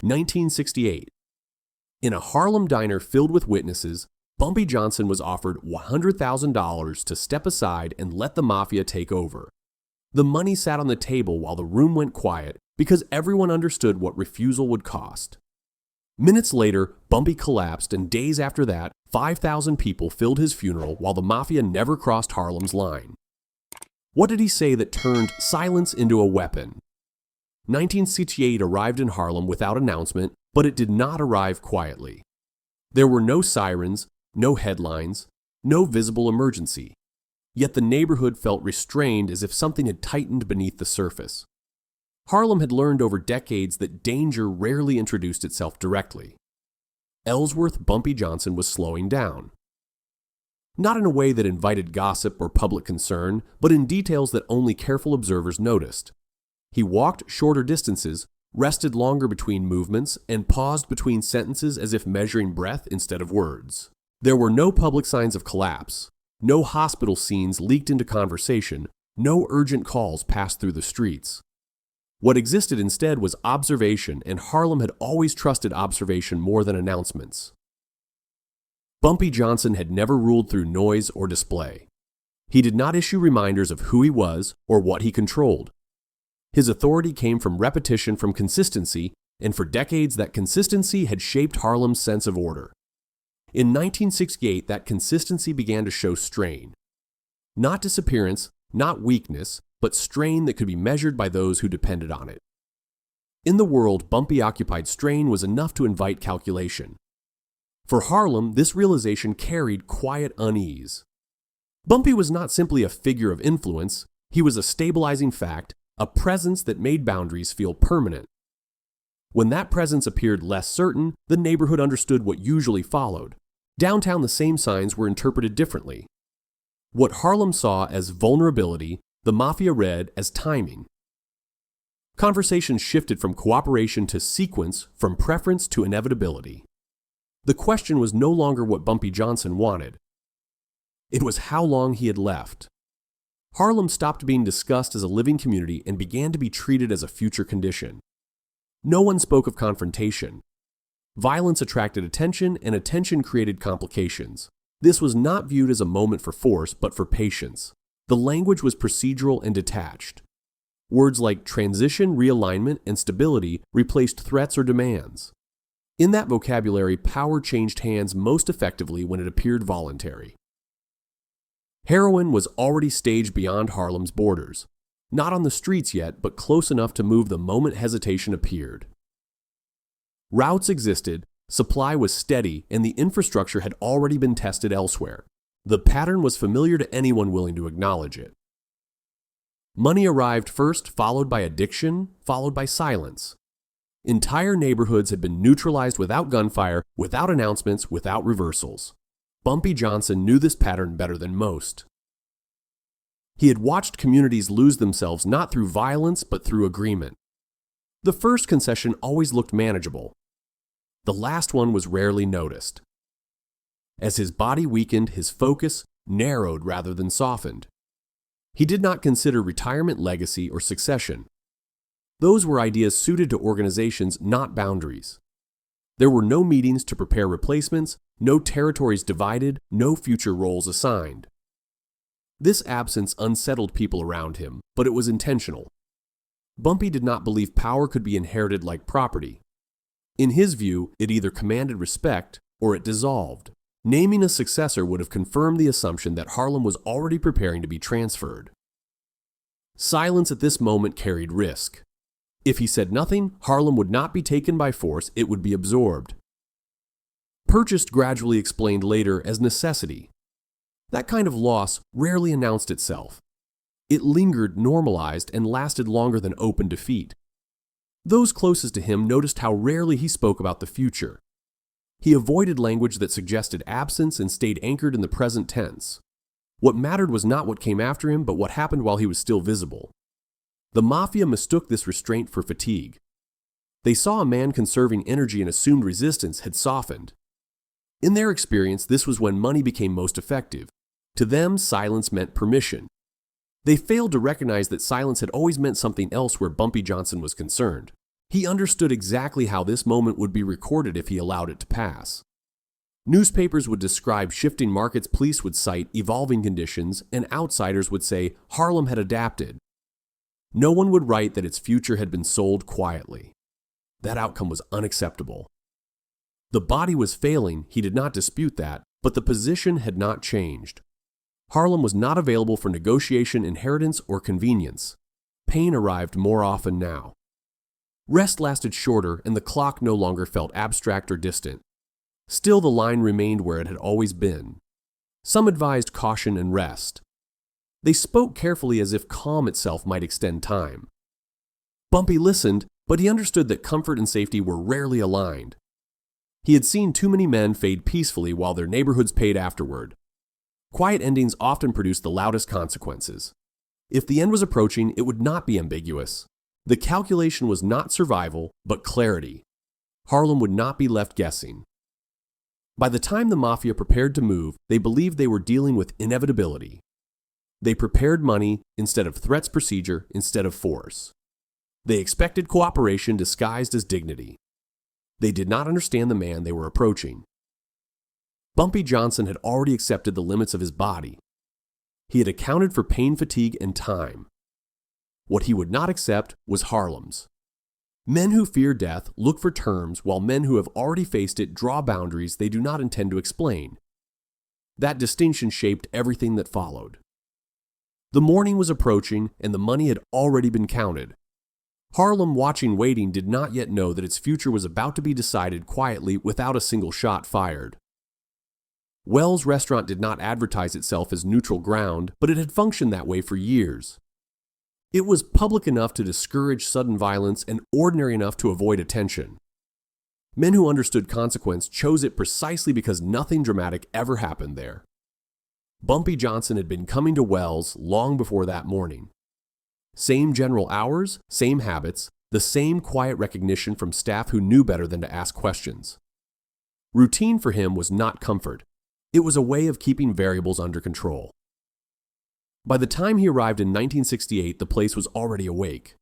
1968. In a Harlem diner filled with witnesses, Bumpy Johnson was offered $100,000 to step aside and let the Mafia take over. The money sat on the table while the room went quiet because everyone understood what refusal would cost. Minutes later, Bumpy collapsed, and days after that, 5,000 people filled his funeral while the Mafia never crossed Harlem's line. What did he say that turned silence into a weapon? 1968 arrived in Harlem without announcement, but it did not arrive quietly. There were no sirens, no headlines, no visible emergency. Yet the neighborhood felt restrained, as if something had tightened beneath the surface. Harlem had learned over decades that danger rarely introduced itself directly. Ellsworth Bumpy Johnson was slowing down. Not in a way that invited gossip or public concern, but in details that only careful observers noticed. He walked shorter distances, rested longer between movements, and paused between sentences as if measuring breath instead of words. There were no public signs of collapse. No hospital scenes leaked into conversation. No urgent calls passed through the streets. What existed instead was observation, and Harlem had always trusted observation more than announcements. Bumpy Johnson had never ruled through noise or display. He did not issue reminders of who he was or what he controlled. His authority came from repetition, from consistency, and for decades that consistency had shaped Harlem's sense of order. In 1968, that consistency began to show strain. Not disappearance, not weakness, but strain that could be measured by those who depended on it. In the world Bumpy occupied, strain was enough to invite calculation. For Harlem, this realization carried quiet unease. Bumpy was not simply a figure of influence, he was a stabilizing fact, a presence that made boundaries feel permanent. When that presence appeared less certain, the neighborhood understood what usually followed. Downtown, the same signs were interpreted differently. What Harlem saw as vulnerability, the Mafia read as timing. Conversations shifted from cooperation to sequence, from preference to inevitability. The question was no longer what Bumpy Johnson wanted. It was how long he had left. Harlem stopped being discussed as a living community and began to be treated as a future condition. No one spoke of confrontation. Violence attracted attention, and attention created complications. This was not viewed as a moment for force, but for patience. The language was procedural and detached. Words like transition, realignment, and stability replaced threats or demands. In that vocabulary, power changed hands most effectively when it appeared voluntary. Heroin was already staged beyond Harlem's borders. Not on the streets yet, but close enough to move the moment hesitation appeared. Routes existed, supply was steady, and the infrastructure had already been tested elsewhere. The pattern was familiar to anyone willing to acknowledge it. Money arrived first, followed by addiction, followed by silence. Entire neighborhoods had been neutralized without gunfire, without announcements, without reversals. Bumpy Johnson knew this pattern better than most. He had watched communities lose themselves not through violence, but through agreement. The first concession always looked manageable. The last one was rarely noticed. As his body weakened, his focus narrowed rather than softened. He did not consider retirement, legacy, or succession. Those were ideas suited to organizations, not boundaries. There were no meetings to prepare replacements, no territories divided, no future roles assigned. This absence unsettled people around him, but it was intentional. Bumpy did not believe power could be inherited like property. In his view, it either commanded respect or it dissolved. Naming a successor would have confirmed the assumption that Harlem was already preparing to be transferred. Silence at this moment carried risk. If he said nothing, Harlem would not be taken by force, it would be absorbed. Purchased gradually explained later as necessity. That kind of loss rarely announced itself. It lingered, normalized, and lasted longer than open defeat. Those closest to him noticed how rarely he spoke about the future. He avoided language that suggested absence and stayed anchored in the present tense. What mattered was not what came after him, but what happened while he was still visible. The Mafia mistook this restraint for fatigue. They saw a man conserving energy and assumed resistance had softened. In their experience, this was when money became most effective. To them, silence meant permission. They failed to recognize that silence had always meant something else where Bumpy Johnson was concerned. He understood exactly how this moment would be recorded if he allowed it to pass. Newspapers would describe shifting markets, police would cite evolving conditions, and outsiders would say Harlem had adapted. No one would write that its future had been sold quietly. That outcome was unacceptable. The body was failing, he did not dispute that, but the position had not changed. Harlem was not available for negotiation, inheritance, or convenience. Pain arrived more often now. Rest lasted shorter, and the clock no longer felt abstract or distant. Still, the line remained where it had always been. Some advised caution and rest. They spoke carefully as if calm itself might extend time. Bumpy listened, but he understood that comfort and safety were rarely aligned. He had seen too many men fade peacefully while their neighborhoods paid afterward. Quiet endings often produced the loudest consequences. If the end was approaching, it would not be ambiguous. The calculation was not survival, but clarity. Harlem would not be left guessing. By the time the Mafia prepared to move, they believed they were dealing with inevitability. They prepared money instead of threats, procedure instead of force. They expected cooperation disguised as dignity. They did not understand the man they were approaching. Bumpy Johnson had already accepted the limits of his body. He had accounted for pain, fatigue, and time. What he would not accept was Harlem's. Men who fear death look for terms, while men who have already faced it draw boundaries they do not intend to explain. That distinction shaped everything that followed. The morning was approaching, and the money had already been counted. Harlem, watching, waiting, did not yet know that its future was about to be decided quietly without a single shot fired. Wells' restaurant did not advertise itself as neutral ground, but it had functioned that way for years. It was public enough to discourage sudden violence and ordinary enough to avoid attention. Men who understood consequence chose it precisely because nothing dramatic ever happened there. Bumpy Johnson had been coming to Wells long before that morning. Same general hours, same habits, the same quiet recognition from staff who knew better than to ask questions. Routine for him was not comfort. It was a way of keeping variables under control. By the time he arrived in 1968, the place was already awake.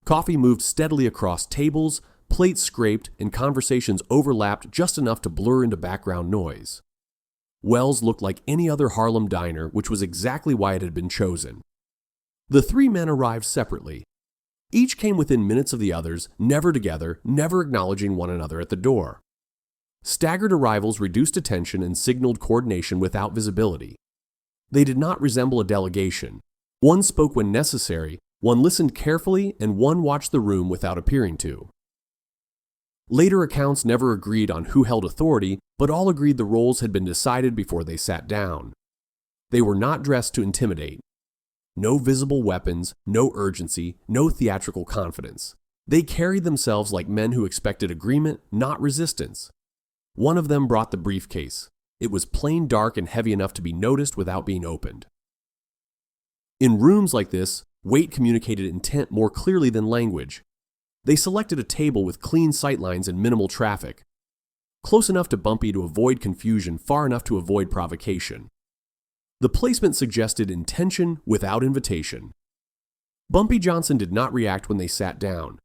Coffee moved steadily across tables, plates scraped, and conversations overlapped just enough to blur into background noise. Wells looked like any other Harlem diner, which was exactly why it had been chosen. The three men arrived separately. Each came within minutes of the others, never together, never acknowledging one another at the door. Staggered arrivals reduced attention and signaled coordination without visibility. They did not resemble a delegation. One spoke when necessary, one listened carefully, and one watched the room without appearing to. Later accounts never agreed on who held authority, but all agreed the roles had been decided before they sat down. They were not dressed to intimidate. No visible weapons, no urgency, no theatrical confidence. They carried themselves like men who expected agreement, not resistance. One of them brought the briefcase. It was plain dark and heavy enough to be noticed without being opened. In rooms like this, weight communicated intent more clearly than language. They selected a table with clean sightlines and minimal traffic. Close enough to Bumpy to avoid confusion, far enough to avoid provocation. The placement suggested intention without invitation. Bumpy Johnson did not react when they sat down.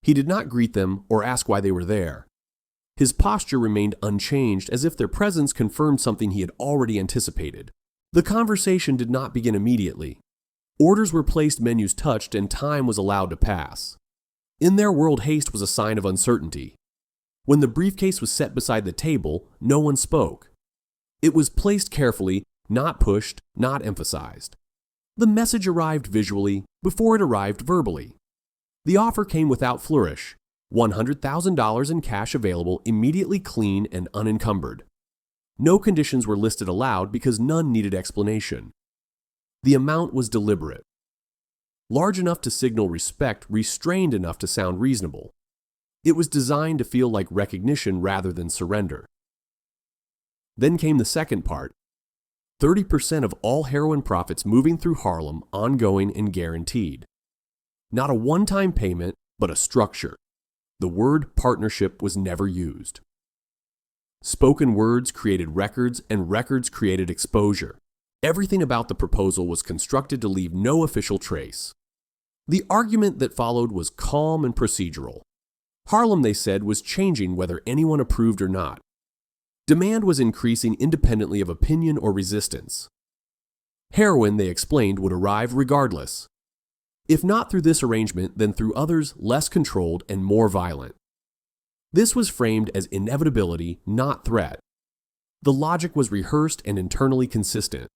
He did not greet them or ask why they were there. His posture remained unchanged, as if their presence confirmed something he had already anticipated. The conversation did not begin immediately. Orders were placed, menus touched, and time was allowed to pass. In their world, haste was a sign of uncertainty. When the briefcase was set beside the table, no one spoke. It was placed carefully, not pushed, not emphasized. The message arrived visually before it arrived verbally. The offer came without flourish. $100,000 in cash available, immediately clean and unencumbered. No conditions were listed aloud because none needed explanation. The amount was deliberate. Large enough to signal respect, restrained enough to sound reasonable. It was designed to feel like recognition rather than surrender. Then came the second part. 30% of all heroin profits moving through Harlem, ongoing and guaranteed. Not a one-time payment, but a structure. The word partnership was never used. Spoken words created records, and records created exposure. Everything about the proposal was constructed to leave no official trace. The argument that followed was calm and procedural. Harlem, they said, was changing whether anyone approved or not. Demand was increasing independently of opinion or resistance. Heroin, they explained, would arrive regardless. If not through this arrangement, then through others less controlled and more violent. This was framed as inevitability, not threat. The logic was rehearsed and internally consistent.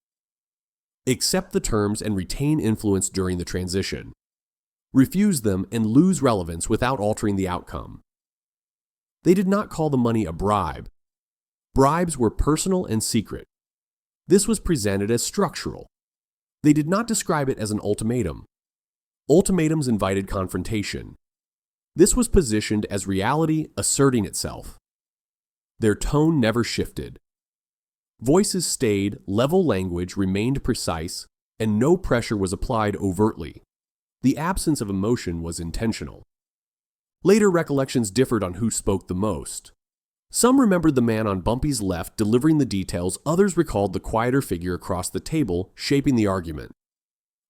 Accept the terms and retain influence during the transition. Refuse them and lose relevance without altering the outcome. They did not call the money a bribe. Bribes were personal and secret. This was presented as structural. They did not describe it as an ultimatum. Ultimatums invited confrontation. This was positioned as reality asserting itself. Their tone never shifted. Voices stayed, level language remained precise, and no pressure was applied overtly. The absence of emotion was intentional. Later recollections differed on who spoke the most. Some remembered the man on Bumpy's left delivering the details, others recalled the quieter figure across the table shaping the argument.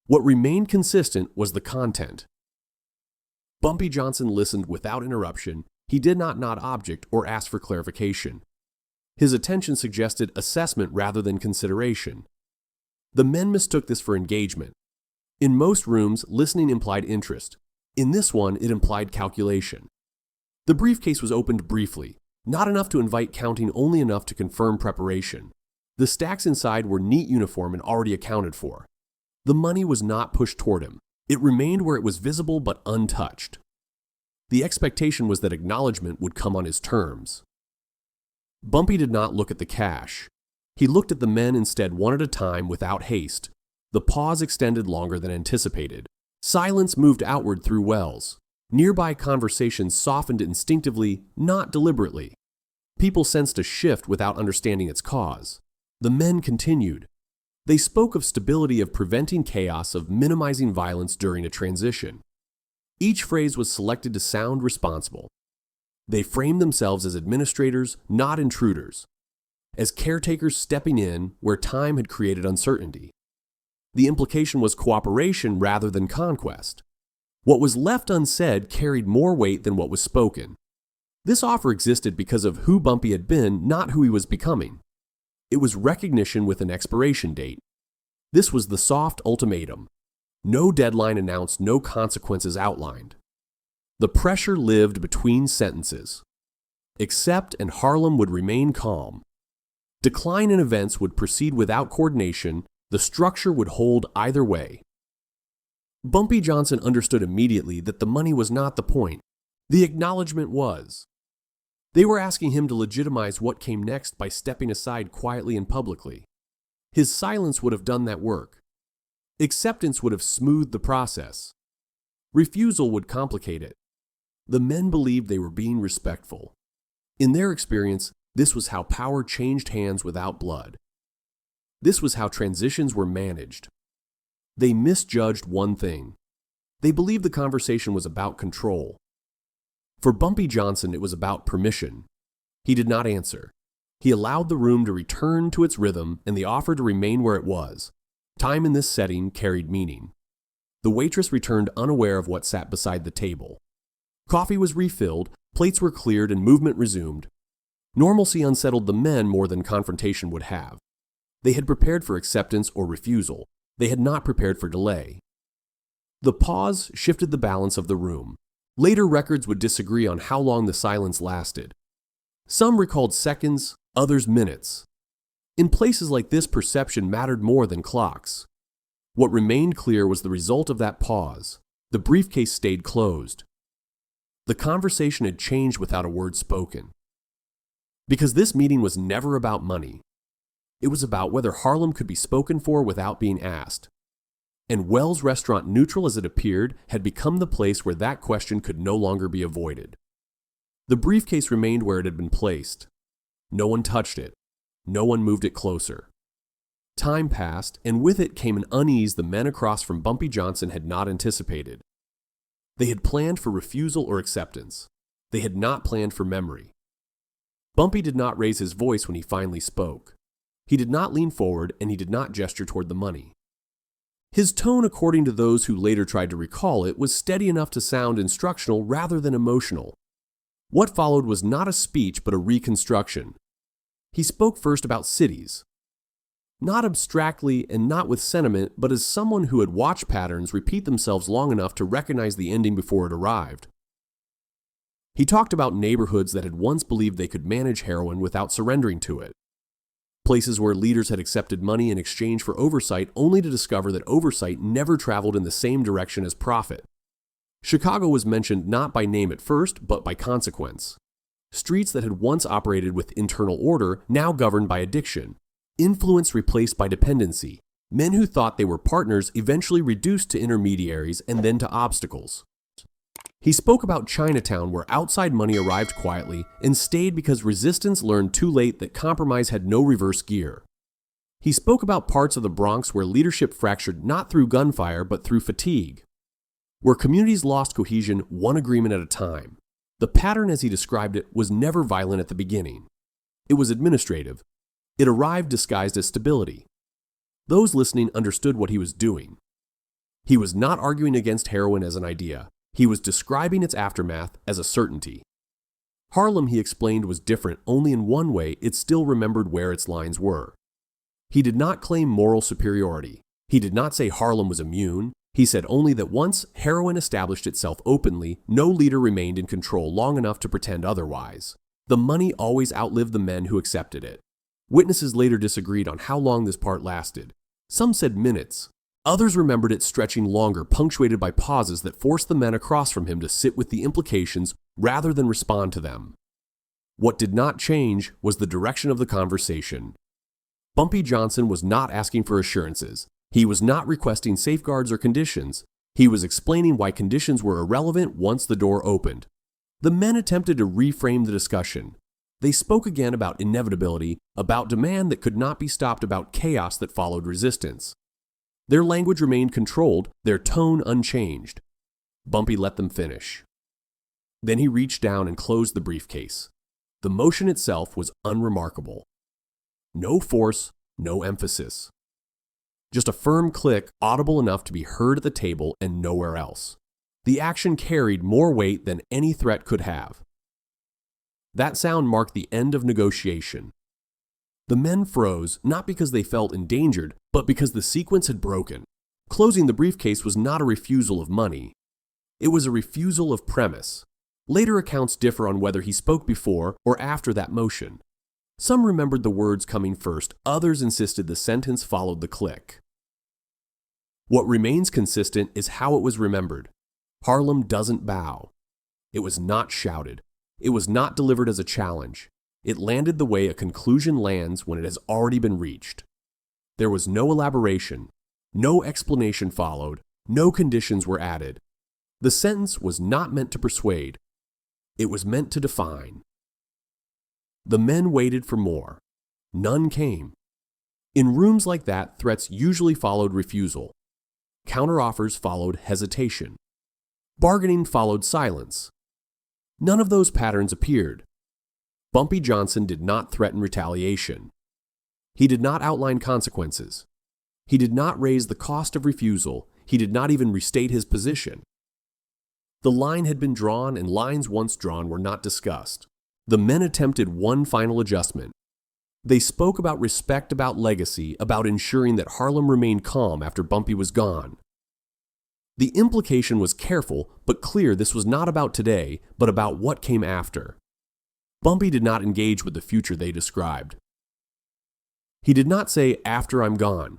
What remained consistent was the content. Bumpy Johnson listened without interruption. He did not nod object or ask for clarification. His attention suggested assessment rather than consideration. The men mistook this for engagement. In most rooms, listening implied interest. In this one, it implied calculation. The briefcase was opened briefly, not enough to invite counting, only enough to confirm preparation. The stacks inside were neat, uniform, and already accounted for. The money was not pushed toward him. It remained where it was visible but untouched. The expectation was that acknowledgement would come on his terms. Bumpy did not look at the cash. He looked at the men instead, one at a time, without haste. The pause extended longer than anticipated. Silence moved outward through wells. Nearby conversations softened instinctively, not deliberately. People sensed a shift without understanding its cause. The men continued. They spoke of stability, of preventing chaos, of minimizing violence during a transition. Each phrase was selected to sound responsible. They framed themselves as administrators, not intruders, as caretakers stepping in where time had created uncertainty. The implication was cooperation rather than conquest. What was left unsaid carried more weight than what was spoken. This offer existed because of who Bumpy had been, not who he was becoming. It was recognition with an expiration date. This was the soft ultimatum. No deadline announced, no consequences outlined. The pressure lived between sentences. Accept and Harlem would remain calm. Decline in events would proceed without coordination. The structure would hold either way. Bumpy Johnson understood immediately that the money was not the point. The acknowledgement was. They were asking him to legitimize what came next by stepping aside quietly and publicly. His silence would have done that work. Acceptance would have smoothed the process. Refusal would complicate it. The men believed they were being respectful. In their experience, this was how power changed hands without blood. This was how transitions were managed. They misjudged one thing. They believed the conversation was about control. For Bumpy Johnson, it was about permission. He did not answer. He allowed the room to return to its rhythm and the offer to remain where it was. Time in this setting carried meaning. The waitress returned unaware of what sat beside the table. Coffee was refilled, plates were cleared, and movement resumed. Normalcy unsettled the men more than confrontation would have. They had prepared for acceptance or refusal. They had not prepared for delay. The pause shifted the balance of the room. Later records would disagree on how long the silence lasted. Some recalled seconds, others minutes. In places like this, perception mattered more than clocks. What remained clear was the result of that pause. The briefcase stayed closed. The conversation had changed without a word spoken. Because this meeting was never about money. It was about whether Harlem could be spoken for without being asked. And Wells' restaurant, neutral as it appeared, had become the place where that question could no longer be avoided. The briefcase remained where it had been placed. No one touched it. No one moved it closer. Time passed, and with it came an unease the men across from Bumpy Johnson had not anticipated. They had planned for refusal or acceptance. They had not planned for memory. Bumpy did not raise his voice when he finally spoke. He did not lean forward, and he did not gesture toward the money. His tone, according to those who later tried to recall it, was steady enough to sound instructional rather than emotional. What followed was not a speech but a reconstruction. He spoke first about cities. Not abstractly and not with sentiment, but as someone who had watched patterns repeat themselves long enough to recognize the ending before it arrived. He talked about neighborhoods that had once believed they could manage heroin without surrendering to it. Places where leaders had accepted money in exchange for oversight only to discover that oversight never traveled in the same direction as profit. Chicago was mentioned not by name at first, but by consequence. Streets that had once operated with internal order now governed by addiction. Influence replaced by dependency. Men who thought they were partners eventually reduced to intermediaries and then to obstacles. He spoke about Chinatown, where outside money arrived quietly and stayed because resistance learned too late that compromise had no reverse gear. He spoke about parts of the Bronx where leadership fractured not through gunfire but through fatigue, where communities lost cohesion one agreement at a time. The pattern, as he described it, was never violent at the beginning. It was administrative. It arrived disguised as stability. Those listening understood what he was doing. He was not arguing against heroin as an idea. He was describing its aftermath as a certainty. Harlem, he explained, was different only in one way: it still remembered where its lines were. He did not claim moral superiority. He did not say Harlem was immune. He said only that once heroin established itself openly, no leader remained in control long enough to pretend otherwise. The money always outlived the men who accepted it. Witnesses later disagreed on how long this part lasted. Some said minutes. Others remembered it stretching longer, punctuated by pauses that forced the men across from him to sit with the implications rather than respond to them. What did not change was the direction of the conversation. Bumpy Johnson was not asking for assurances. He was not requesting safeguards or conditions. He was explaining why conditions were irrelevant once the door opened. The men attempted to reframe the discussion. They spoke again about inevitability, about demand that could not be stopped, about chaos that followed resistance. Their language remained controlled, their tone unchanged. Bumpy let them finish. Then he reached down and closed the briefcase. The motion itself was unremarkable. No force, no emphasis. Just a firm click, audible enough to be heard at the table and nowhere else. The action carried more weight than any threat could have. That sound marked the end of negotiation. The men froze, not because they felt endangered, but because the sequence had broken. Closing the briefcase was not a refusal of money. It was a refusal of premise. Later accounts differ on whether he spoke before or after that motion. Some remembered the words coming first, others insisted the sentence followed the click. What remains consistent is how it was remembered. Harlem doesn't bow. It was not shouted. It was not delivered as a challenge. It landed the way a conclusion lands when it has already been reached. There was no elaboration. No explanation followed. No conditions were added. The sentence was not meant to persuade. It was meant to define. The men waited for more. None came. In rooms like that, threats usually followed refusal. Counteroffers followed hesitation. Bargaining followed silence. None of those patterns appeared. Bumpy Johnson did not threaten retaliation. He did not outline consequences. He did not raise the cost of refusal. He did not even restate his position. The line had been drawn, and lines once drawn were not discussed. The men attempted one final adjustment. They spoke about respect, about legacy, about ensuring that Harlem remained calm after Bumpy was gone. The implication was careful, but clear. This was not about today, but about what came after. Bumpy did not engage with the future they described. He did not say, "after I'm gone."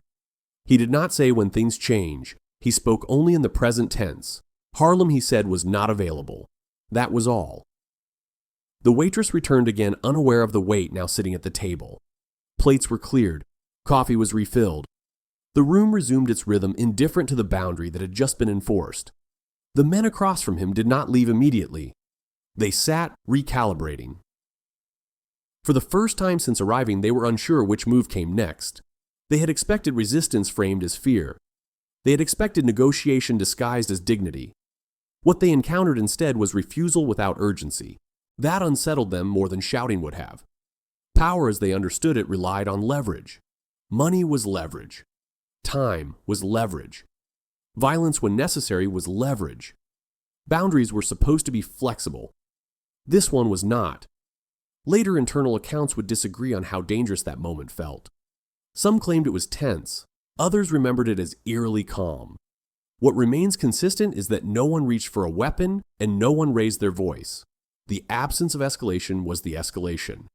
He did not say, "when things change." He spoke only in the present tense. Harlem, he said, was not available. That was all. The waitress returned again, unaware of the wait now sitting at the table. Plates were cleared. Coffee was refilled. The room resumed its rhythm, indifferent to the boundary that had just been enforced. The men across from him did not leave immediately. They sat, recalibrating. For the first time since arriving, they were unsure which move came next. They had expected resistance framed as fear. They had expected negotiation disguised as dignity. What they encountered instead was refusal without urgency. That unsettled them more than shouting would have. Power, as they understood it, relied on leverage. Money was leverage. Time was leverage. Violence, when necessary, was leverage. Boundaries were supposed to be flexible. This one was not. Later internal accounts would disagree on how dangerous that moment felt. Some claimed it was tense, others remembered it as eerily calm. What remains consistent is that no one reached for a weapon and no one raised their voice. The absence of escalation was the escalation.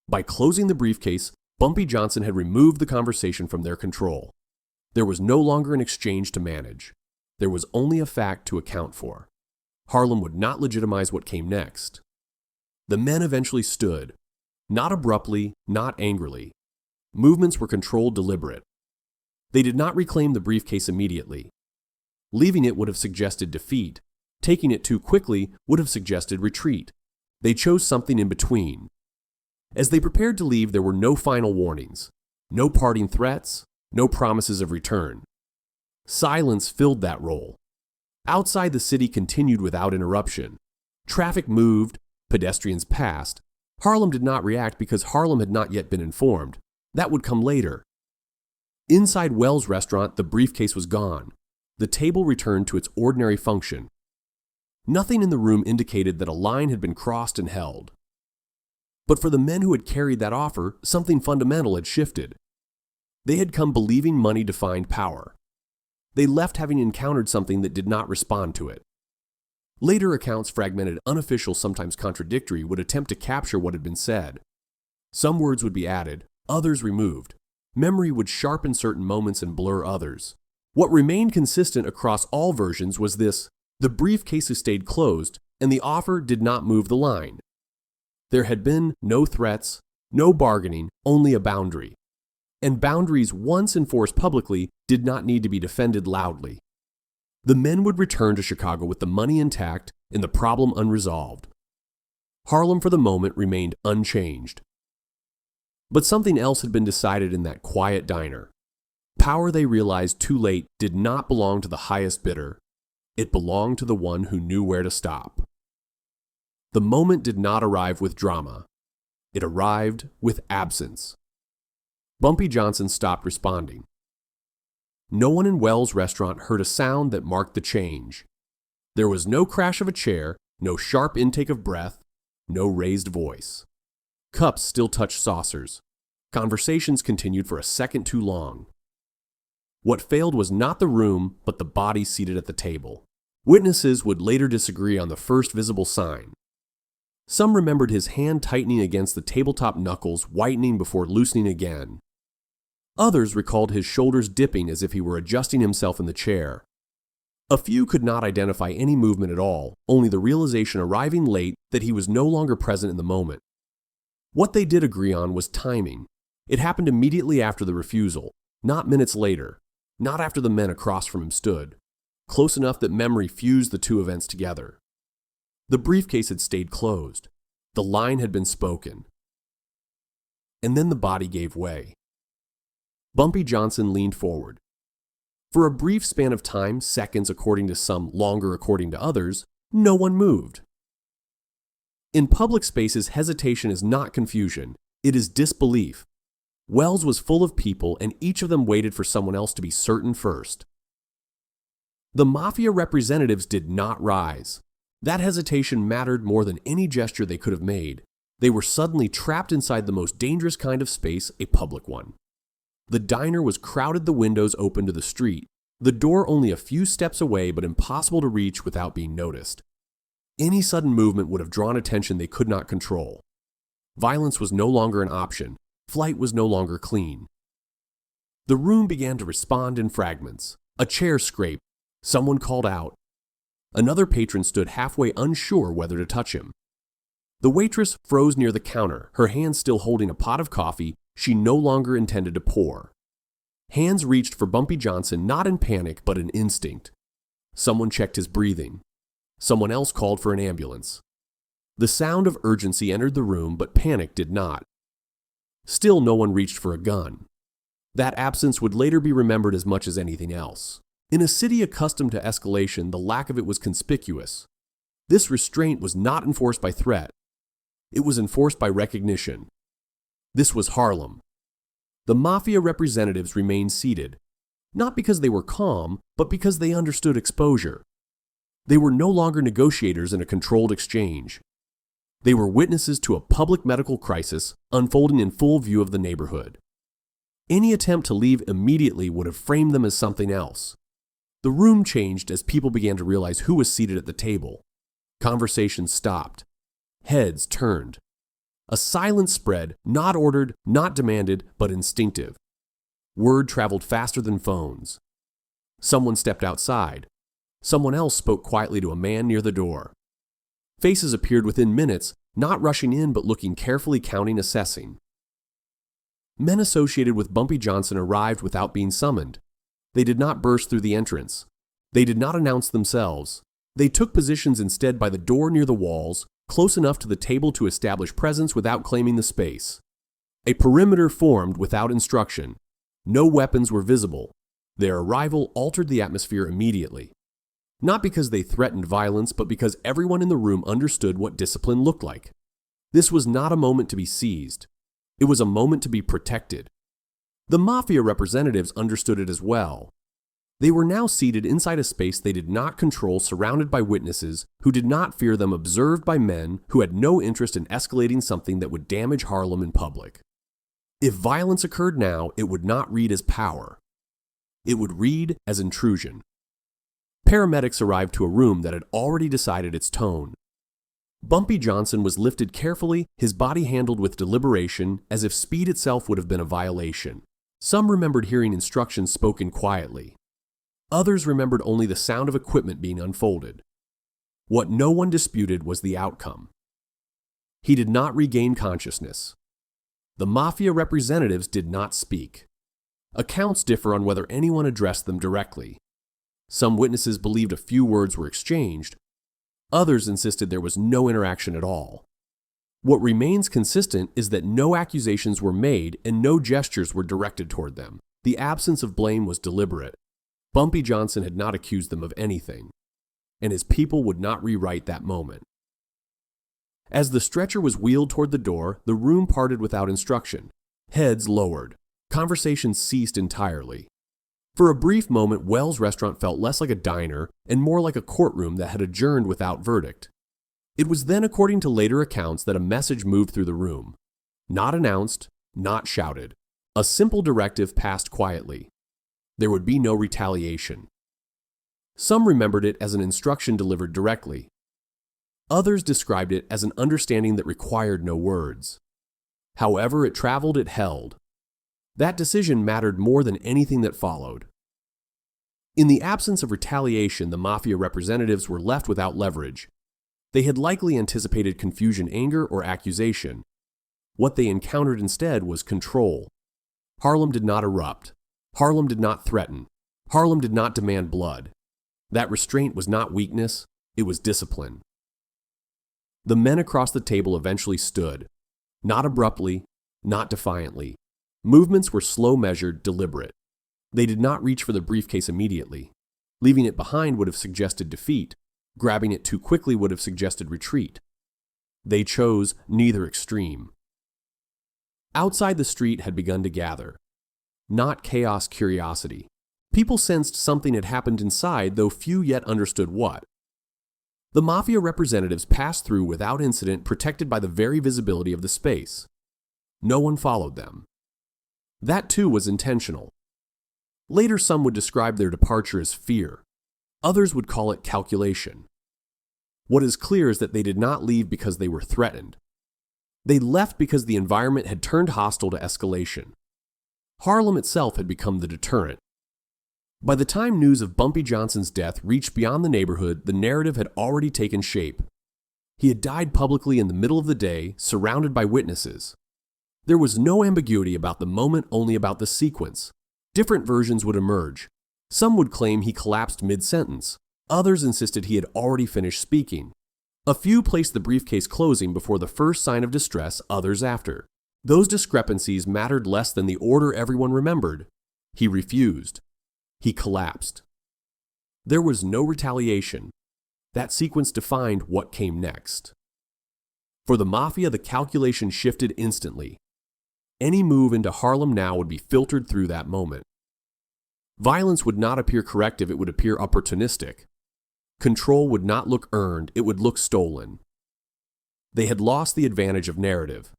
By closing the briefcase, Bumpy Johnson had removed the conversation from their control. There was no longer an exchange to manage. There was only a fact to account for. Harlem would not legitimize what came next. The men eventually stood, not abruptly, not angrily. Movements were controlled, deliberate. They did not reclaim the briefcase immediately. Leaving it would have suggested defeat. Taking it too quickly would have suggested retreat. They chose something in between. As they prepared to leave, there were no final warnings, no parting threats, no promises of return. Silence filled that role. Outside, the city continued without interruption. Traffic moved, pedestrians passed. Harlem did not react because Harlem had not yet been informed. That would come later. Inside Wells' restaurant, the briefcase was gone. The table returned to its ordinary function. Nothing in the room indicated that a line had been crossed and held. But for the men who had carried that offer, something fundamental had shifted. They had come believing money defined power. They left having encountered something that did not respond to it. Later accounts, fragmented, unofficial, sometimes contradictory, would attempt to capture what had been said. Some words would be added, others removed. Memory would sharpen certain moments and blur others. What remained consistent across all versions was this: the briefcases stayed closed, and the offer did not move the line. There had been no threats, no bargaining, only a boundary. And boundaries, once enforced publicly, did not need to be defended loudly. The men would return to Chicago with the money intact and the problem unresolved. Harlem, for the moment, remained unchanged. But something else had been decided in that quiet diner. Power, they realized too late, did not belong to the highest bidder. It belonged to the one who knew where to stop. The moment did not arrive with drama. It arrived with absence. Bumpy Johnson stopped responding. No one in Wells' restaurant heard a sound that marked the change. There was no crash of a chair, no sharp intake of breath, no raised voice. Cups still touched saucers. Conversations continued for a second too long. What failed was not the room, but the body seated at the table. Witnesses would later disagree on the first visible sign. Some remembered his hand tightening against the tabletop knuckles, whitening before loosening again. Others recalled his shoulders dipping as if he were adjusting himself in the chair. A few could not identify any movement at all, only the realization arriving late that he was no longer present in the moment. What they did agree on was timing. It happened immediately after the refusal, not minutes later, not after the men across from him stood, close enough that memory fused the two events together. The briefcase had stayed closed. The line had been spoken. And then the body gave way. Bumpy Johnson leaned forward. For a brief span of time, seconds according to some, longer according to others, no one moved. In public spaces, hesitation is not confusion, it is disbelief. Wells was full of people, and each of them waited for someone else to be certain first. The Mafia representatives did not rise. That hesitation mattered more than any gesture they could have made. They were suddenly trapped inside the most dangerous kind of space, a public one. The diner was crowded, the windows open to the street, the door only a few steps away but impossible to reach without being noticed. Any sudden movement would have drawn attention they could not control. Violence was no longer an option. Flight was no longer clean. The room began to respond in fragments. A chair scraped. Someone called out. Another patron stood halfway unsure whether to touch him. The waitress froze near the counter, her hand still holding a pot of coffee she no longer intended to pour. Hands reached for Bumpy Johnson, not in panic but in instinct. Someone checked his breathing. Someone else called for an ambulance. The sound of urgency entered the room, but panic did not. Still, no one reached for a gun. That absence would later be remembered as much as anything else. In a city accustomed to escalation, the lack of it was conspicuous. This restraint was not enforced by threat. It was enforced by recognition. This was Harlem. The Mafia representatives remained seated, not because they were calm, but because they understood exposure. They were no longer negotiators in a controlled exchange. They were witnesses to a public medical crisis unfolding in full view of the neighborhood. Any attempt to leave immediately would have framed them as something else. The room changed as people began to realize who was seated at the table. Conversations stopped. Heads turned. A silence spread, not ordered, not demanded, but instinctive. Word traveled faster than phones. Someone stepped outside. Someone else spoke quietly to a man near the door. Faces appeared within minutes, not rushing in but looking carefully, counting, assessing. Men associated with Bumpy Johnson arrived without being summoned. They did not burst through the entrance. They did not announce themselves. They took positions instead by the door near the walls, close enough to the table to establish presence without claiming the space. A perimeter formed without instruction. No weapons were visible. Their arrival altered the atmosphere immediately. Not because they threatened violence, but because everyone in the room understood what discipline looked like. This was not a moment to be seized. It was a moment to be protected. The Mafia representatives understood it as well. They were now seated inside a space they did not control, surrounded by witnesses who did not fear them, observed by men who had no interest in escalating something that would damage Harlem in public. If violence occurred now, it would not read as power. It would read as intrusion. Paramedics arrived to a room that had already decided its tone. Bumpy Johnson was lifted carefully, his body handled with deliberation, as if speed itself would have been a violation. Some remembered hearing instructions spoken quietly. Others remembered only the sound of equipment being unfolded. What no one disputed was the outcome. He did not regain consciousness. The Mafia representatives did not speak. Accounts differ on whether anyone addressed them directly. Some witnesses believed a few words were exchanged. Others insisted there was no interaction at all. What remains consistent is that no accusations were made and no gestures were directed toward them. The absence of blame was deliberate. Bumpy Johnson had not accused them of anything, and his people would not rewrite that moment. As the stretcher was wheeled toward the door, the room parted without instruction. Heads lowered. Conversations ceased entirely. For a brief moment, Wells' restaurant felt less like a diner and more like a courtroom that had adjourned without verdict. It was then, according to later accounts, that a message moved through the room. Not announced, not shouted. A simple directive passed quietly. There would be no retaliation. Some remembered it as an instruction delivered directly. Others described it as an understanding that required no words. However it traveled, it held. That decision mattered more than anything that followed. In the absence of retaliation, the Mafia representatives were left without leverage. They had likely anticipated confusion, anger, or accusation. What they encountered instead was control. Harlem did not erupt. Harlem did not threaten. Harlem did not demand blood. That restraint was not weakness, it was discipline. The men across the table eventually stood. Not abruptly, not defiantly. Movements were slow, measured, deliberate. They did not reach for the briefcase immediately. Leaving it behind would have suggested defeat. Grabbing it too quickly would have suggested retreat. They chose neither extreme. Outside, the street had begun to gather. Not chaos, curiosity. People sensed something had happened inside, though few yet understood what. The Mafia representatives passed through without incident, protected by the very visibility of the space. No one followed them. That too was intentional. Later, some would describe their departure as fear. Others would call it calculation. What is clear is that they did not leave because they were threatened. They left because the environment had turned hostile to escalation. Harlem itself had become the deterrent. By the time news of Bumpy Johnson's death reached beyond the neighborhood, the narrative had already taken shape. He had died publicly in the middle of the day, surrounded by witnesses. There was no ambiguity about the moment, only about the sequence. Different versions would emerge. Some would claim he collapsed mid-sentence. Others insisted he had already finished speaking. A few placed the briefcase closing before the first sign of distress, others after. Those discrepancies mattered less than the order everyone remembered. He refused. He collapsed. There was no retaliation. That sequence defined what came next. For the Mafia, the calculation shifted instantly. Any move into Harlem now would be filtered through that moment. Violence would not appear corrective, it would appear opportunistic. Control would not look earned, it would look stolen. They had lost the advantage of narrative.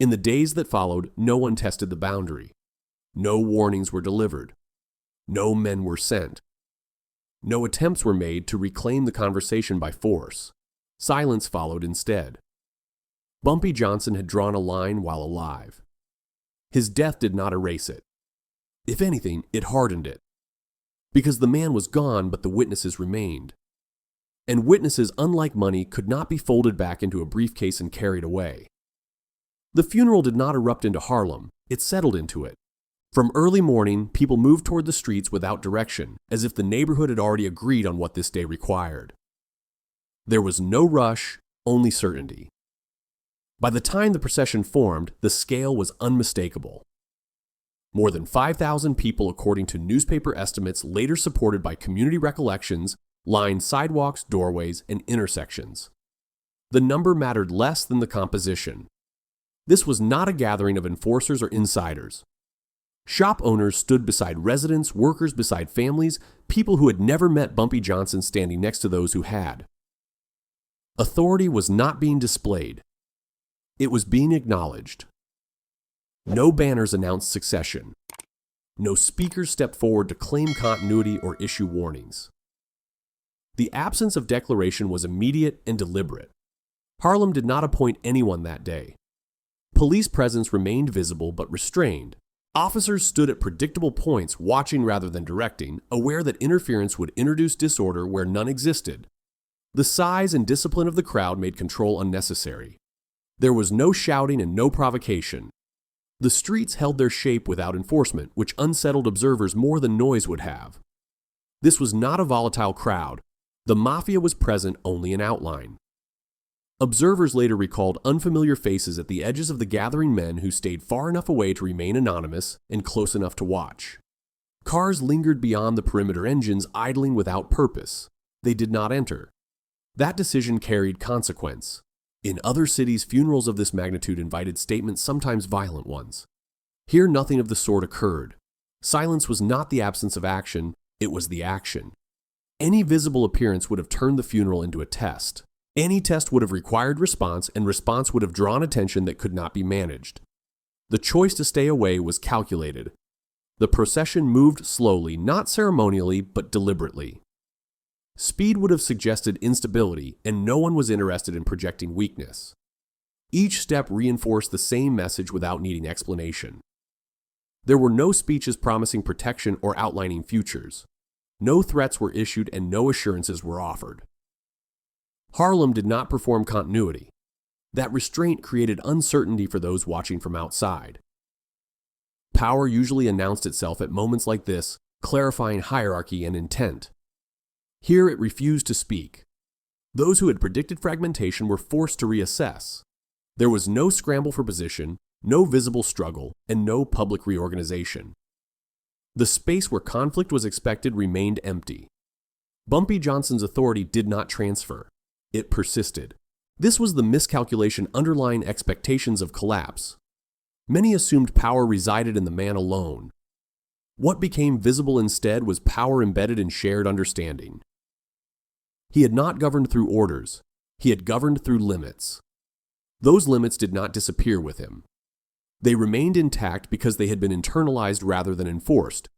In the days that followed, no one tested the boundary. No warnings were delivered. No men were sent. No attempts were made to reclaim the conversation by force. Silence followed instead. Bumpy Johnson had drawn a line while alive. His death did not erase it. If anything, it hardened it. Because the man was gone, but the witnesses remained. And witnesses, unlike money, could not be folded back into a briefcase and carried away. The funeral did not erupt into Harlem, it settled into it. From early morning, people moved toward the streets without direction, as if the neighborhood had already agreed on what this day required. There was no rush, only certainty. By the time the procession formed, the scale was unmistakable. More than 5,000 people, according to newspaper estimates later supported by community recollections, lined sidewalks, doorways, and intersections. The number mattered less than the composition. This was not a gathering of enforcers or insiders. Shop owners stood beside residents, workers beside families, people who had never met Bumpy Johnson standing next to those who had. Authority was not being displayed. It was being acknowledged. No banners announced succession. No speakers stepped forward to claim continuity or issue warnings. The absence of declaration was immediate and deliberate. Harlem did not appoint anyone that day. Police presence remained visible but restrained. Officers stood at predictable points, watching rather than directing, aware that interference would introduce disorder where none existed. The size and discipline of the crowd made control unnecessary. There was no shouting and no provocation. The streets held their shape without enforcement, which unsettled observers more than noise would have. This was not a volatile crowd. The Mafia was present only in outline. Observers later recalled unfamiliar faces at the edges of the gathering men who stayed far enough away to remain anonymous and close enough to watch. Cars lingered beyond the perimeter engines, idling without purpose. They did not enter. That decision carried consequence. In other cities, funerals of this magnitude invited statements, sometimes violent ones. Here, nothing of the sort occurred. Silence was not the absence of action, it was the action. Any visible appearance would have turned the funeral into a test. Any test would have required response, and response would have drawn attention that could not be managed. The choice to stay away was calculated. The procession moved slowly, not ceremonially, but deliberately. Speed would have suggested instability, and no one was interested in projecting weakness. Each step reinforced the same message without needing explanation. There were no speeches promising protection or outlining futures. No threats were issued and no assurances were offered. Harlem did not perform continuity. That restraint created uncertainty for those watching from outside. Power usually announced itself at moments like this, clarifying hierarchy and intent. Here it refused to speak. Those who had predicted fragmentation were forced to reassess. There was no scramble for position, no visible struggle, and no public reorganization. The space where conflict was expected remained empty. Bumpy Johnson's authority did not transfer. It persisted. This was the miscalculation underlying expectations of collapse. Many assumed power resided in the man alone. What became visible instead was power embedded in shared understanding. He had not governed through orders. He had governed through limits. Those limits did not disappear with him. They remained intact because they had been internalized rather than enforced.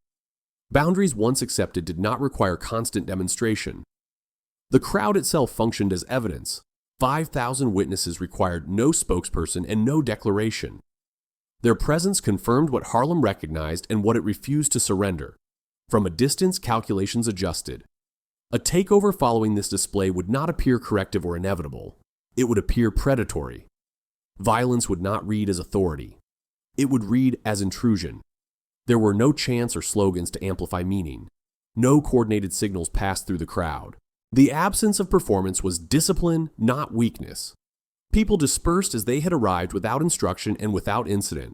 Boundaries once accepted did not require constant demonstration. The crowd itself functioned as evidence. 5,000 witnesses required no spokesperson and no declaration. Their presence confirmed what Harlem recognized and what it refused to surrender. From a distance, calculations adjusted. A takeover following this display would not appear corrective or inevitable. It would appear predatory. Violence would not read as authority. It would read as intrusion. There were no chants or slogans to amplify meaning. No coordinated signals passed through the crowd. The absence of performance was discipline, not weakness. People dispersed as they had arrived without instruction and without incident.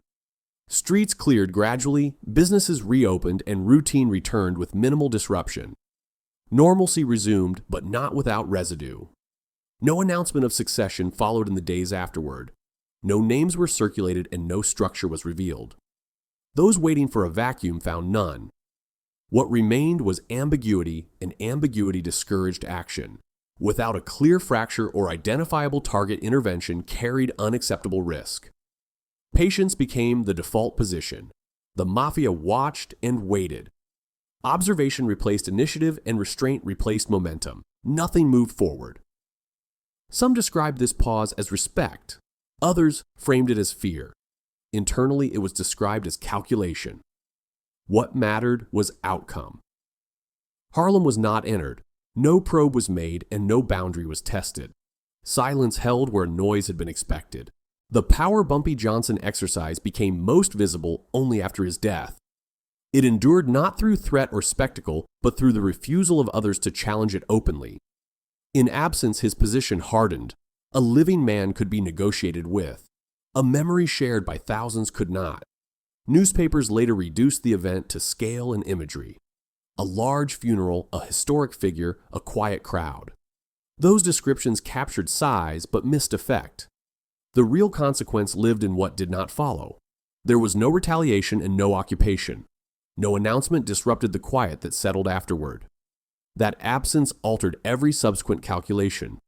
Streets cleared gradually, businesses reopened, and routine returned with minimal disruption. Normalcy resumed, but not without residue. No announcement of succession followed in the days afterward. No names were circulated and no structure was revealed. Those waiting for a vacuum found none. What remained was ambiguity, and ambiguity discouraged action. Without a clear fracture or identifiable target, intervention carried unacceptable risk. Patience became the default position. The Mafia watched and waited. Observation replaced initiative and restraint replaced momentum. Nothing moved forward. Some described this pause as respect. Others framed it as fear. Internally, it was described as calculation. What mattered was outcome. Harlem was not entered. No probe was made and no boundary was tested. Silence held where noise had been expected. The power Bumpy Johnson exercised became most visible only after his death. It endured not through threat or spectacle, but through the refusal of others to challenge it openly. In absence, his position hardened. A living man could be negotiated with. A memory shared by thousands could not. Newspapers later reduced the event to scale and imagery. A large funeral, a historic figure, a quiet crowd. Those descriptions captured size but missed effect. The real consequence lived in what did not follow. There was no retaliation and no occupation. No announcement disrupted the quiet that settled afterward. That absence altered every subsequent calculation.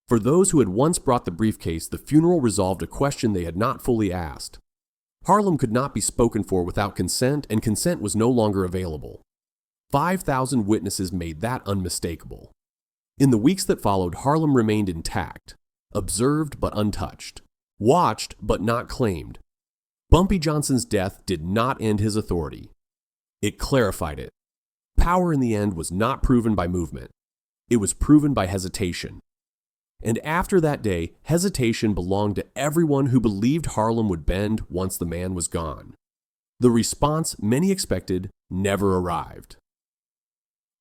For those who had once brought the briefcase, the funeral resolved a question they had not fully asked. Harlem could not be spoken for without consent, and consent was no longer available. 5,000 witnesses made that unmistakable. In the weeks that followed, Harlem remained intact, observed but untouched, watched but not claimed. Bumpy Johnson's death did not end his authority. It clarified it. Power in the end was not proven by movement. It was proven by hesitation. And after that day, hesitation belonged to everyone who believed Harlem would bend once the man was gone. The response many expected never arrived.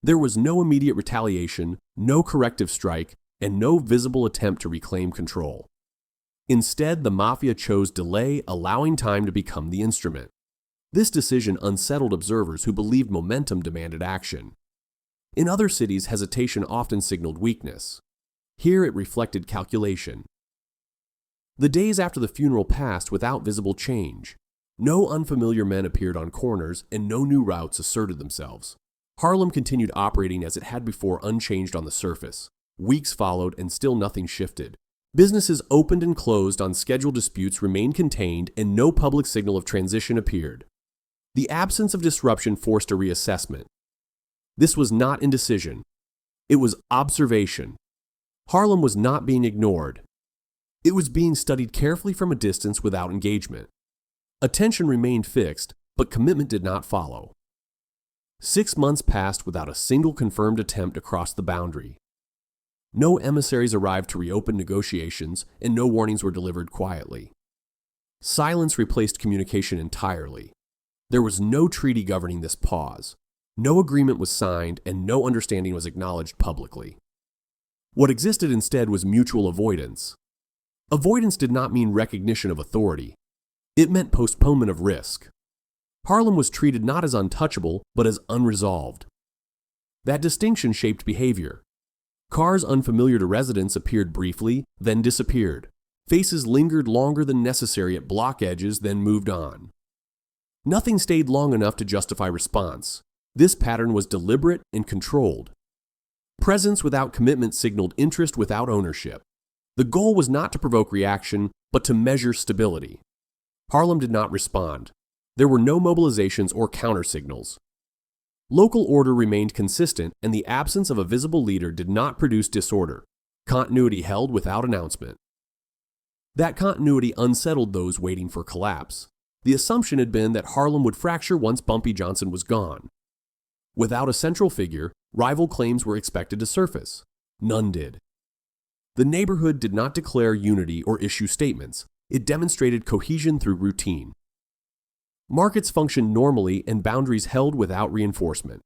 There was no immediate retaliation, no corrective strike, and no visible attempt to reclaim control. Instead, the Mafia chose delay, allowing time to become the instrument. This decision unsettled observers who believed momentum demanded action. In other cities, hesitation often signaled weakness. Here it reflected calculation. The days after the funeral passed without visible change. No unfamiliar men appeared on corners, and no new routes asserted themselves. Harlem continued operating as it had before, unchanged on the surface. Weeks followed, and still nothing shifted. Businesses opened and closed on scheduled, disputes remained contained, and no public signal of transition appeared. The absence of disruption forced a reassessment. This was not indecision. It was observation. Harlem was not being ignored. It was being studied carefully from a distance without engagement. Attention remained fixed, but commitment did not follow. 6 months passed without a single confirmed attempt to cross the boundary. No emissaries arrived to reopen negotiations, and no warnings were delivered quietly. Silence replaced communication entirely. There was no treaty governing this pause. No agreement was signed, and no understanding was acknowledged publicly. What existed instead was mutual avoidance. Avoidance did not mean recognition of authority. It meant postponement of risk. Harlem was treated not as untouchable, but as unresolved. That distinction shaped behavior. Cars unfamiliar to residents appeared briefly, then disappeared. Faces lingered longer than necessary at block edges, then moved on. Nothing stayed long enough to justify response. This pattern was deliberate and controlled. Presence without commitment signaled interest without ownership. The goal was not to provoke reaction, but to measure stability. Harlem did not respond. There were no mobilizations or countersignals. Local order remained consistent, and the absence of a visible leader did not produce disorder. Continuity held without announcement. That continuity unsettled those waiting for collapse. The assumption had been that Harlem would fracture once Bumpy Johnson was gone. Without a central figure, rival claims were expected to surface. None did. The neighborhood did not declare unity or issue statements. It demonstrated cohesion through routine. Markets functioned normally, and boundaries held without reinforcement.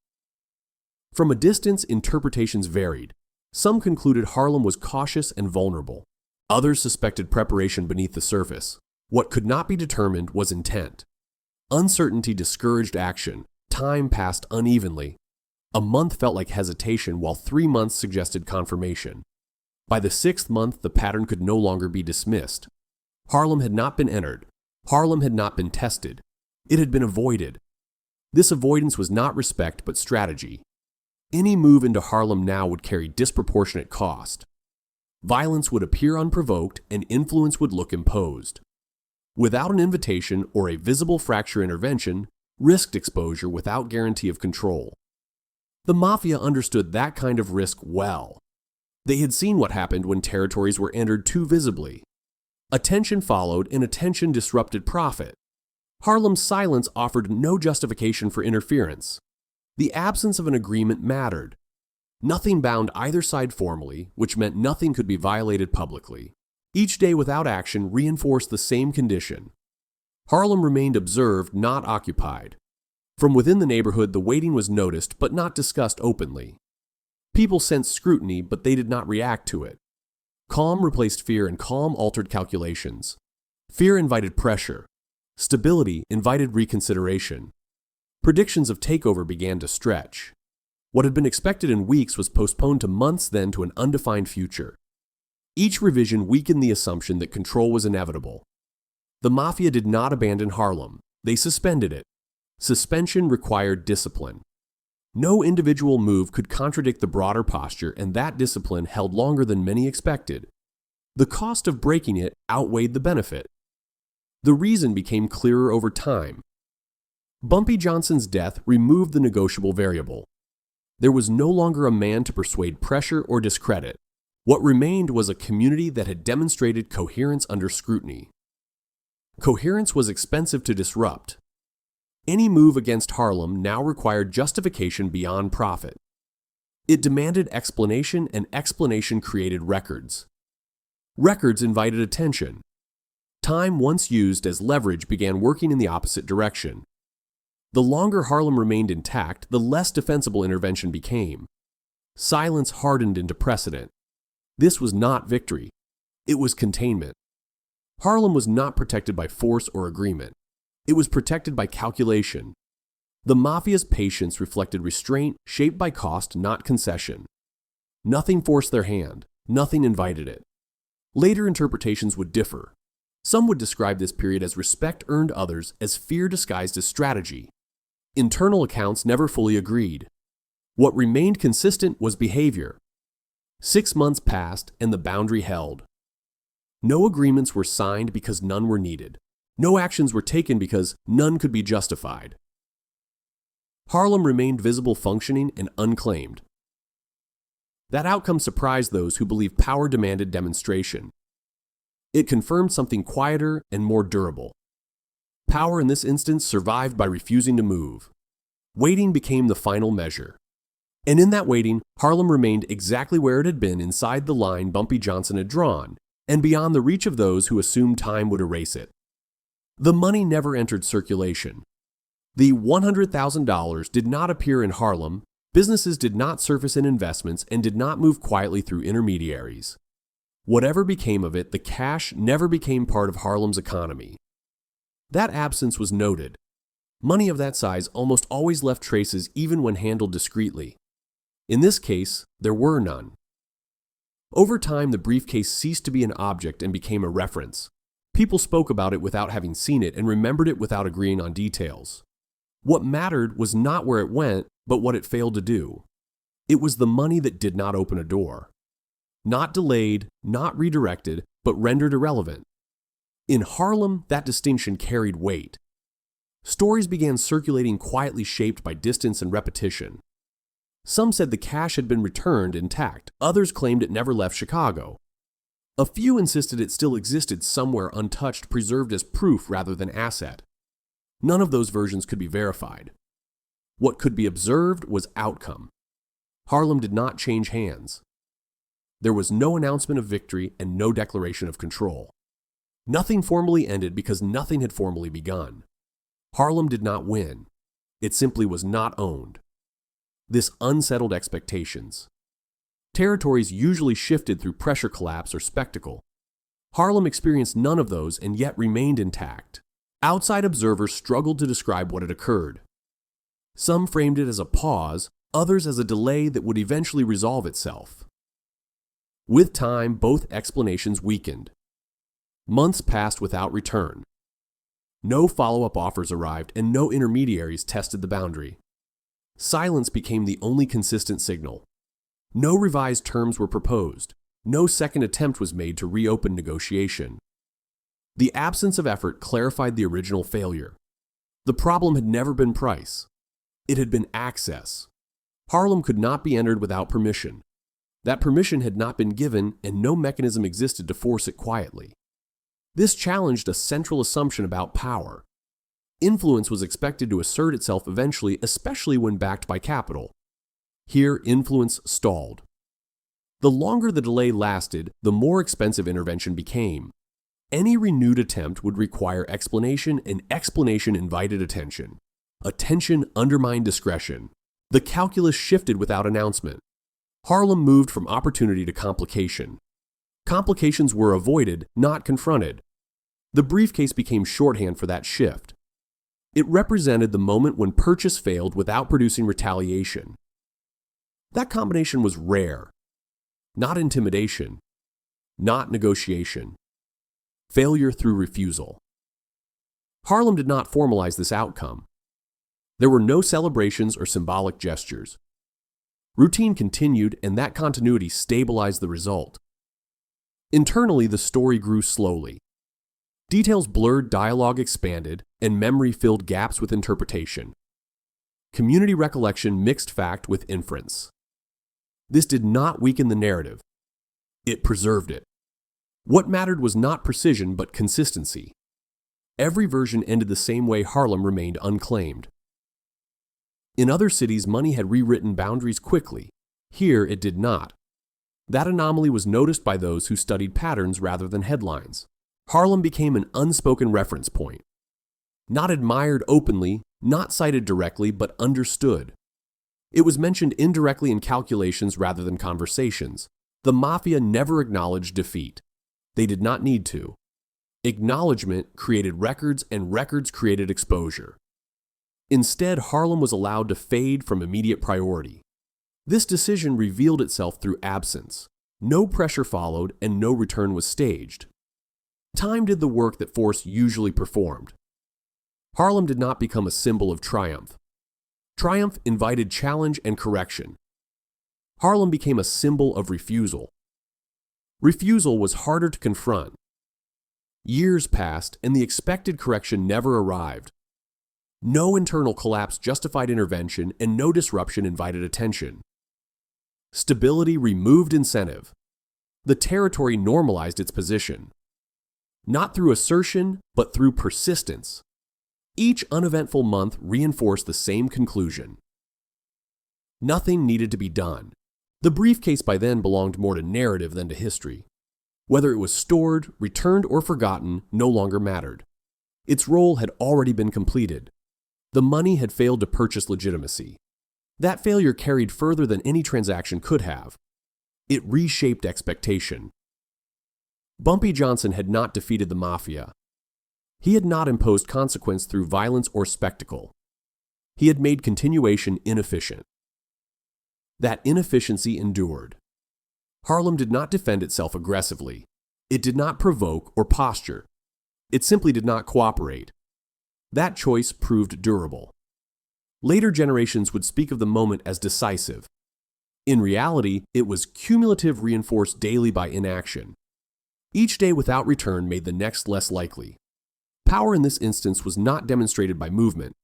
From a distance, interpretations varied. Some concluded Harlem was cautious and vulnerable. Others suspected preparation beneath the surface. What could not be determined was intent. Uncertainty discouraged action. Time passed unevenly. A month felt like hesitation, while 3 months suggested confirmation. By the 6th month, the pattern could no longer be dismissed. Harlem had not been entered. Harlem had not been tested. It had been avoided. This avoidance was not respect, but strategy. Any move into Harlem now would carry disproportionate cost. Violence would appear unprovoked and influence would look imposed. Without an invitation or a visible fracture intervention, risked exposure without guarantee of control. The Mafia understood that kind of risk well. They had seen what happened when territories were entered too visibly. Attention followed and attention disrupted profit. Harlem's silence offered no justification for interference. The absence of an agreement mattered. Nothing bound either side formally, which meant nothing could be violated publicly. Each day without action reinforced the same condition. Harlem remained observed, not occupied. From within the neighborhood, the waiting was noticed but not discussed openly. People sensed scrutiny, but they did not react to it. Calm replaced fear and calm altered calculations. Fear invited pressure. Stability invited reconsideration. Predictions of takeover began to stretch. What had been expected in weeks was postponed to months, then to an undefined future. Each revision weakened the assumption that control was inevitable. The Mafia did not abandon Harlem. They suspended it. Suspension required discipline. No individual move could contradict the broader posture, and that discipline held longer than many expected. The cost of breaking it outweighed the benefit. The reason became clearer over time. Bumpy Johnson's death removed the negotiable variable. There was no longer a man to persuade pressure or discredit. What remained was a community that had demonstrated coherence under scrutiny. Coherence was expensive to disrupt. Any move against Harlem now required justification beyond profit. It demanded explanation, and explanation created records. Records invited attention. Time once used as leverage began working in the opposite direction. The longer Harlem remained intact, the less defensible intervention became. Silence hardened into precedent. This was not victory. It was containment. Harlem was not protected by force or agreement. It was protected by calculation. The Mafia's patience reflected restraint shaped by cost, not concession. Nothing forced their hand. Nothing invited it. Later interpretations would differ. Some would describe this period as respect earned, others as fear disguised as strategy. Internal accounts never fully agreed. What remained consistent was behavior. 6 months passed and the boundary held. No agreements were signed because none were needed. No actions were taken because none could be justified. Harlem remained visible, functioning, and unclaimed. That outcome surprised those who believed power demanded demonstration. It confirmed something quieter and more durable. Power in this instance survived by refusing to move. Waiting became the final measure. And in that waiting, Harlem remained exactly where it had been, inside the line Bumpy Johnson had drawn, and beyond the reach of those who assumed time would erase it. The money never entered circulation. The $100,000 did not appear in Harlem, businesses did not surface in investments, and did not move quietly through intermediaries. Whatever became of it, the cash never became part of Harlem's economy. That absence was noted. Money of that size almost always left traces even when handled discreetly. In this case, there were none. Over time, the briefcase ceased to be an object and became a reference. People spoke about it without having seen it and remembered it without agreeing on details. What mattered was not where it went, but what it failed to do. It was the money that did not open a door. Not delayed, not redirected, but rendered irrelevant. In Harlem, that distinction carried weight. Stories began circulating quietly, shaped by distance and repetition. Some said the cash had been returned intact. Others claimed it never left Chicago. A few insisted it still existed somewhere untouched, preserved as proof rather than asset. None of those versions could be verified. What could be observed was outcome. Harlem did not change hands. There was no announcement of victory and no declaration of control. Nothing formally ended because nothing had formally begun. Harlem did not win. It simply was not owned. This unsettled expectations. Territories usually shifted through pressure, collapse, or spectacle. Harlem experienced none of those and yet remained intact. Outside observers struggled to describe what had occurred. Some framed it as a pause, others as a delay that would eventually resolve itself. With time, both explanations weakened. Months passed without return. No follow-up offers arrived and no intermediaries tested the boundary. Silence became the only consistent signal. No revised terms were proposed. No second attempt was made to reopen negotiation. The absence of effort clarified the original failure. The problem had never been price. It had been access. Harlem could not be entered without permission. That permission had not been given, and no mechanism existed to force it quietly. This challenged a central assumption about power. Influence was expected to assert itself eventually, especially when backed by capital. Here, influence stalled. The longer the delay lasted, the more expensive intervention became. Any renewed attempt would require explanation, and explanation invited attention. Attention undermined discretion. The calculus shifted without announcement. Harlem moved from opportunity to complication. Complications were avoided, not confronted. The briefcase became shorthand for that shift. It represented the moment when purchase failed without producing retaliation. That combination was rare. Not intimidation. Not negotiation. Failure through refusal. Harlem did not formalize this outcome. There were no celebrations or symbolic gestures. Routine continued, and that continuity stabilized the result. Internally, the story grew slowly. Details blurred, dialogue expanded, and memory filled gaps with interpretation. Community recollection mixed fact with inference. This did not weaken the narrative. It preserved it. What mattered was not precision, but consistency. Every version ended the same way. Harlem remained unclaimed. In other cities, money had rewritten boundaries quickly. Here, it did not. That anomaly was noticed by those who studied patterns rather than headlines. Harlem became an unspoken reference point. Not admired openly, not cited directly, but understood. It was mentioned indirectly in calculations rather than conversations. The Mafia never acknowledged defeat. They did not need to. Acknowledgement created records, and records created exposure. Instead, Harlem was allowed to fade from immediate priority. This decision revealed itself through absence. No pressure followed, and no return was staged. Time did the work that force usually performed. Harlem did not become a symbol of triumph. Triumph invited challenge and correction. Harlem became a symbol of refusal. Refusal was harder to confront. Years passed, and the expected correction never arrived. No internal collapse justified intervention, and no disruption invited attention. Stability removed incentive. The territory normalized its position. Not through assertion, but through persistence. Each uneventful month reinforced the same conclusion. Nothing needed to be done. The briefcase by then belonged more to narrative than to history. Whether it was stored, returned, or forgotten no longer mattered. Its role had already been completed. The money had failed to purchase legitimacy. That failure carried further than any transaction could have. It reshaped expectation. Bumpy Johnson had not defeated the Mafia. He had not imposed consequence through violence or spectacle. He had made continuation inefficient. That inefficiency endured. Harlem did not defend itself aggressively. It did not provoke or posture. It simply did not cooperate. That choice proved durable. Later generations would speak of the moment as decisive. In reality, it was cumulative, reinforced daily by inaction. Each day without return made the next less likely. Power in this instance was not demonstrated by movement.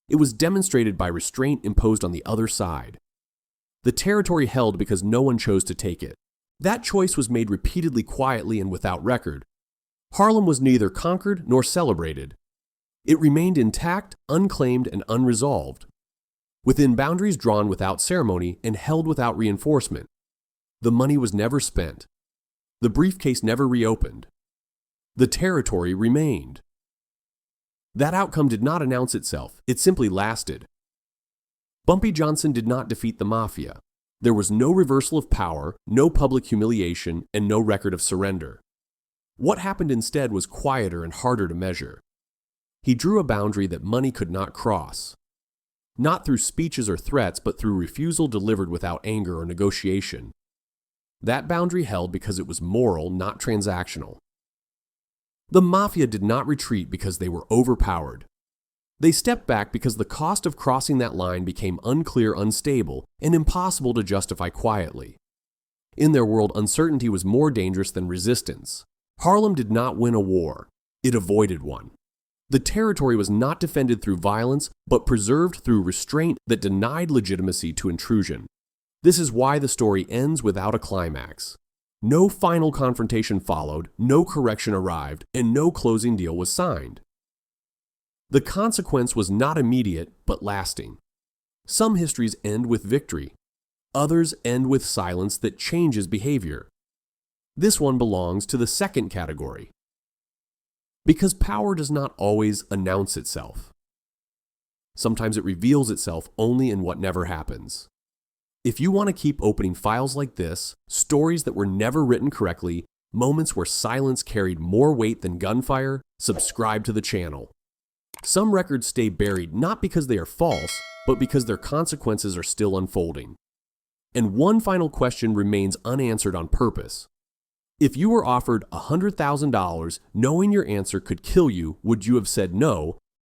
It was demonstrated by restraint imposed on the other side. The territory held because no one chose to take it. That choice was made repeatedly, quietly, and without record. Harlem was neither conquered nor celebrated. It remained intact, unclaimed, and unresolved. Within boundaries drawn without ceremony and held without reinforcement. The money was never spent. The briefcase never reopened. The territory remained. That outcome did not announce itself, it simply lasted. Bumpy Johnson did not defeat the Mafia. There was no reversal of power, no public humiliation, and no record of surrender. What happened instead was quieter and harder to measure. He drew a boundary that money could not cross. Not through speeches or threats, but through refusal delivered without anger or negotiation. That boundary held because it was moral, not transactional. The Mafia did not retreat because they were overpowered. They stepped back because the cost of crossing that line became unclear, unstable, and impossible to justify quietly. In their world, uncertainty was more dangerous than resistance. Harlem did not win a war. It avoided one. The territory was not defended through violence, but preserved through restraint that denied legitimacy to intrusion. This is why the story ends without a climax. No final confrontation followed, no correction arrived, and no closing deal was signed. The consequence was not immediate, but lasting. Some histories end with victory. Others end with silence that changes behavior. This one belongs to the second category. Because power does not always announce itself. Sometimes it reveals itself only in what never happens. If you want to keep opening files like this, stories that were never written correctly, moments where silence carried more weight than gunfire, subscribe to the channel. Some records stay buried not because they are false, but because their consequences are still unfolding. And one final question remains unanswered on purpose. If you were offered $100,000 knowing your answer could kill you, would you have said no,